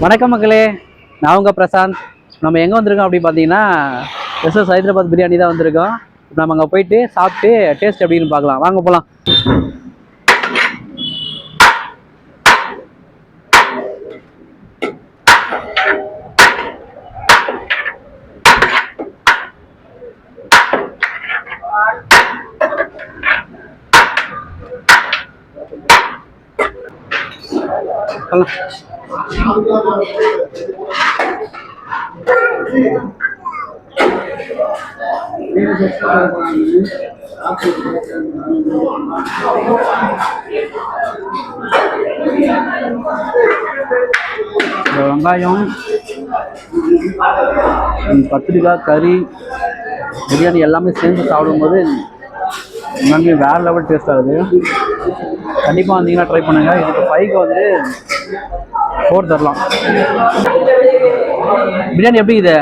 வணக்கம் மக்களே, நான் உங்கள் பிரசாந்த். நம்ம எங்கே வந்திருக்கோம் அப்படி பார்த்தீங்கன்னா எஸ்எஸ் ஹைதராபாத் பிரியாணி தான் வந்திருக்கோம். நம்ம அங்கே போயிட்டு சாப்பிட்டு டேஸ்ட் எப்படின்னு பார்க்கலாம். வாங்க போகலாம். வெங்காயம், கத்திரிக்காய், கறி, பிரியாணி எல்லாமே சேர்ந்து சாப்பிடும்போது எல்லாமே வேற லெவல் டேஸ்டாக இருக்குது. கண்டிப்பாக வந்தீங்கன்னா ட்ரை பண்ணுங்கள். இதுக்கு 5க்கு வந்து 4 தரலாம். பிரியாணி எப்படி இது?